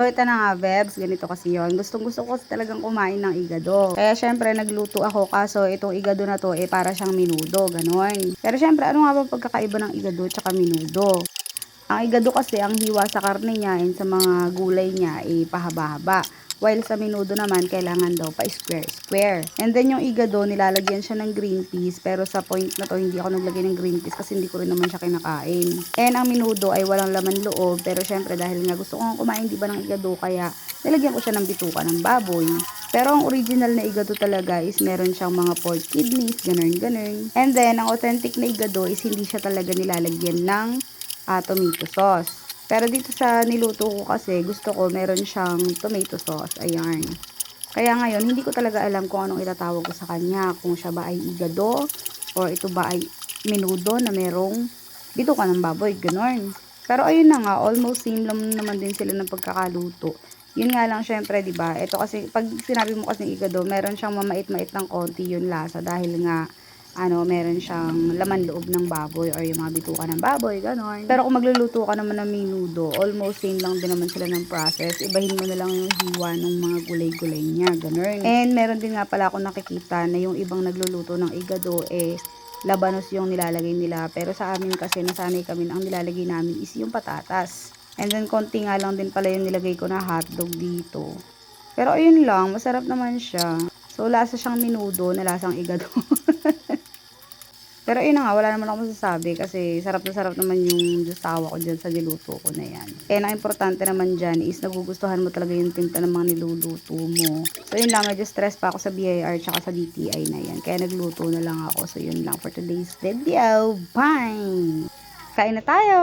So, ito na nga, Bebs, ganito kasi yon. Gustong-gusto ko kasi talagang kumain ng igado. Kaya, syempre, nagluto ako. Kaso, itong igado na to, para siyang menudo, ganon. Pero, syempre, ano nga ba pagkakaiba ng igado at menudo? Ang igado kasi, ang hiwa sa karne niya and sa mga gulay niya, pahaba-haba. While sa menudo naman, kailangan daw pa square-square. And then yung igado, nilalagyan siya ng green peas. Pero sa point na to, hindi ako naglagay ng green peas kasi hindi ko rin naman siya kinakain. And ang menudo ay walang laman loob. Pero syempre dahil nga gusto ko kumain diba ng igado, kaya nilagyan ko siya ng bituka ng baboy. Pero ang original na igado talaga is meron siyang mga pork kidneys, ganun-ganun. And then, ang authentic na igado is hindi siya talaga nilalagyan ng tomato sauce. Pero dito sa niluto ko kasi, gusto ko meron siyang tomato sauce. Ayan. Kaya ngayon, hindi ko talaga alam kung anong itatawag ko sa kanya. Kung siya ba ay igado, or ito ba ay menudo na merong bituka ng baboy. Ganon. Pero ayun na nga, almost same lang naman din sila ng pagkakaluto. Yun nga lang, syempre, diba? Ito kasi, pag sinabi mo kasi igado, meron siyang mamait-mait ng konti yun lasa. Dahil nga, meron siyang laman loob ng baboy or yung mga bituka ng baboy, ganon. Pero kung magluluto ka naman ng menudo, almost same lang din naman sila ng process. Ibahin mo na lang yung hiwa ng mga gulay-gulay niya, ganon. And meron din nga pala akong nakikita na yung ibang nagluluto ng igado, labanos yung nilalagay nila. Pero sa amin kasi, nasanay kami, ang nilalagay namin is yung patatas. And then, konti nga lang din pala yung nilagay ko na hotdog dito. Pero ayun lang, masarap naman siya. So, lasa siyang menudo na lasang igado. Pero ayun na nga, wala naman ako masasabi kasi sarap na sarap naman yung justawa ko dyan sa niluto ko na yan. Kaya ang importante naman dyan is nagugustuhan mo talaga yung timpla ng mga niluluto mo. So yun lang, medyo stress pa ako sa BIR tsaka sa DTI na yan. Kaya nagluto na lang ako. So yun lang for today's video. Bye! Kain na tayo!